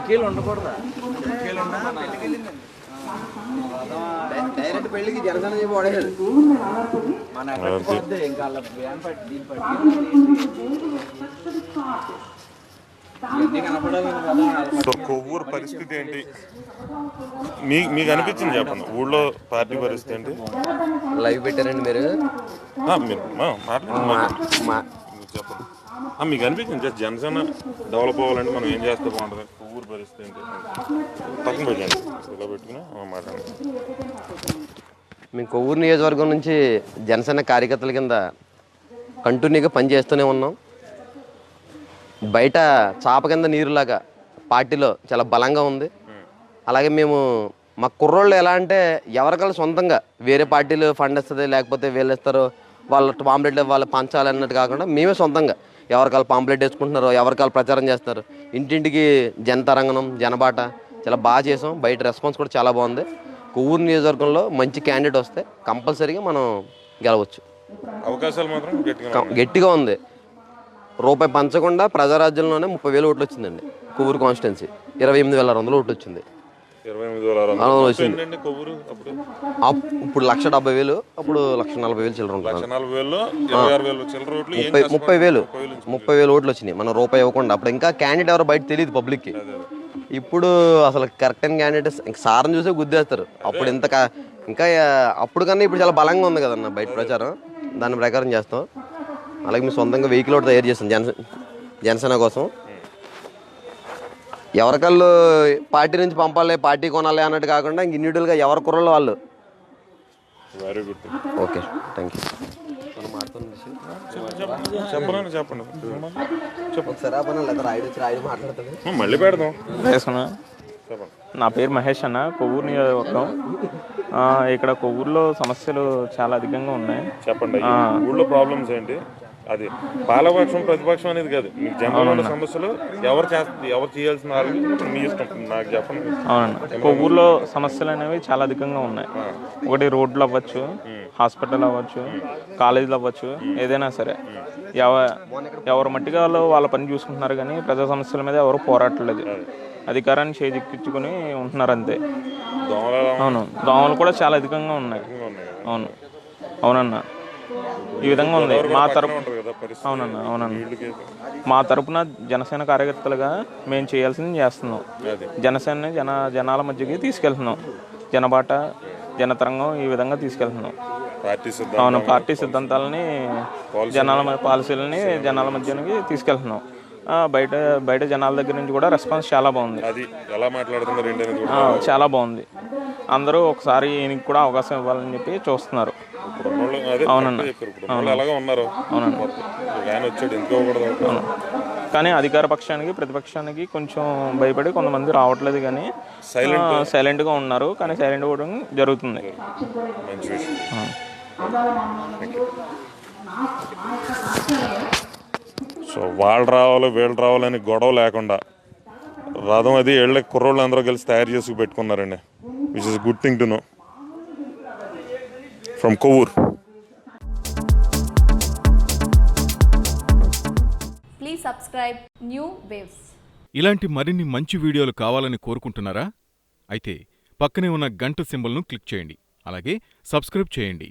బుక్కీలు ఉండకూడదా? డైరెక్ట్ పెళ్లికి జనసేన చెప్పి వాడేది మన ఇంకా దీని సో కొవ్వూరు పరిస్థితి ఏంటి మీకు అనిపించింది చెప్పండి. ఊళ్ళో పార్టీ పరిస్థితి ఏంటి? లైవ్ పెట్టారండి మీరు చెప్పండి. మీకు అనిపించింది జనసేన డెవలప్ అవ్వాలంటే మనం ఏం చేస్తే బాగుంటుంది? కొవ్వూరు పరిస్థితి ఏంటి? పక్కన పెట్టండి, ఇలా పెట్టుకుని మాట్లాడండి. మేము కొవ్వూరు నియోజకవర్గం నుంచి జనసేన కార్యకర్తల కింద కంటిన్యూగా పనిచేస్తూనే ఉన్నాం. బయట చాప కింద నీరులాగా పార్టీలో చాలా బలంగా ఉంది. అలాగే మేము మా కుర్రోళ్ళు ఎలా అంటే ఎవరికైనా సొంతంగా వేరే పార్టీలు ఫండ్ ఇస్తుంది, లేకపోతే వీళ్ళు ఇస్తారు, వాళ్ళ పాంప్లెట్లు వాళ్ళు పంచాలి అన్నట్టు కాకుండా మేమే సొంతంగా ఎవరికాలు పాంప్లెట్ వేసుకుంటున్నారో, ఎవరికాలు ప్రచారం చేస్తారు. ఇంటింటికి జనతరంగం, జనబాట చాలా బాగా చేసాం. బయట రెస్పాన్స్ కూడా చాలా బాగుంది. కొవ్వూరు నియోజకవర్గంలో మంచి క్యాండిడేట్ వస్తే కంపల్సరీగా మనం గెలవచ్చు. అవకాశాలు మాత్రం గట్టిగా ఉంది. రూపాయి పంచకుండా ప్రజారాజ్యంలోనే 30,000 ఓట్లు వచ్చిందండి. కొవ్వూరు కాన్స్టిట్యున్సీ 28,200 ఓట్లు వచ్చింది. ఇప్పుడు 1,70,000, అప్పుడు 1,40,000 చిల్లర ఉంటుంది. 30,000 ఓట్లు వచ్చినాయి మనం రూపాయి ఇవ్వకుండా. అప్పుడు ఇంకా క్యాండిడేట్ ఎవరో బయట తెలియదు పబ్లిక్కి. ఇప్పుడు అసలు కరెక్ట్ అయిన క్యాండిడేట్ ఇంక సార్ని చూసే గుద్దేస్తారు. అప్పుడు ఇంకా అప్పుడు కన్నా ఇప్పుడు చాలా బలంగా ఉంది కదన్న బయట ప్రచారం. దాని ప్రకారం చేస్తాం. అలాగే మేము సొంతంగా వెహికల్ ఒకటి తయారు చేస్తాం జనసేన కోసం. ఎవరికళ్ళు పార్టీ నుంచి పంపాలి, పార్టీ కొనాలి అన్నట్టు కాకుండా ఇంక ఇండివిజువల్గా ఎవరి కుర్రలు వాళ్ళు. Very good. Okay, thank you. మళ్ళీ పెడదాం. నా పేరు మహేష్ అన్న, కొవ్వూరు నియోజకవర్గం. ఇక్కడ కొవ్వూరులో సమస్యలు చాలా అధికంగా ఉన్నాయి. చెప్పండి, ఊళ్ళో ప్రాబ్లమ్స్ ఏంటి? అది పాలపక్షం ప్రతిపక్షం అనేది కాదు, మీకు జనరల్ సమస్యలు ఎవరు చేయాల్సిన మీ ఇష్టం, నాకు చెప్పండి. అవునండి, కొవ్వూరులో సమస్యలు అనేవి చాలా అధికంగా ఉన్నాయి. ఒకటి రోడ్లు అవ్వచ్చు, హాస్పిటల్ అవ్వచ్చు, కాలేజీలు అవ్వచ్చు, ఏదైనా సరే ఎవరు మట్టిగా వాళ్ళ పని చూసుకుంటున్నారు. కానీ ప్రజా సమస్యల మీద ఎవరు పోరాటలేదు, అధికారాన్ని చేజిక్కించుకుని ఉంటున్నారు అంతే. అవును, దోమలు కూడా చాలా అధికంగా ఉన్నాయి. అవునన్నా, ఈ విధంగా ఉంది మా తరపు. అవునన్నా, మా తరపున జనసేన కార్యకర్తలుగా మేము చేయాల్సింది చేస్తున్నాం. జనసేనని జనాల మధ్యకి తీసుకెళ్తున్నాం. జనబాట, జనతరంగం ఈ విధంగా తీసుకెళ్తున్నాం. అవును, పార్టీ సిద్ధాంతాలని, పాలసీలని జనాల మధ్యకి తీసుకెళ్తున్నాం. బయట జనాల దగ్గర నుంచి కూడా రెస్పాన్స్ చాలా బాగుంది. చాలా బాగుంది. అందరూ ఒకసారి ఈయనకి కూడా అవకాశం ఇవ్వాలని చెప్పి చూస్తున్నారు. అవునన్నా, అవును. కానీ అధికార పక్షానికి, ప్రతిపక్షానికి కొంచెం భయపడి కొంతమంది రావట్లేదు. కానీ సైలెంట్గా ఉన్నారు. కానీ సైలెంట్ కూడా జరుగుతుంది. సో వాళ్ళు రావాలి వీళ్ళు రావాలని గొడవ లేకుండా రథం అది ఏళ్ళ కుర్రోళ్ళు అందరూ కలిసి తయారు చేసి పెట్టుకున్నారండి. Which is good thing to know from Kovvur. Please subscribe new waves. ఇలాంటి మరిన్ని మంచి వీడియోలు కావాలని కోరుకుంటున్నారా? అయితే పక్కనే ఉన్న గంట సింబల్ను క్లిక్ చేయండి. అలాగే సబ్స్క్రైబ్ చేయండి.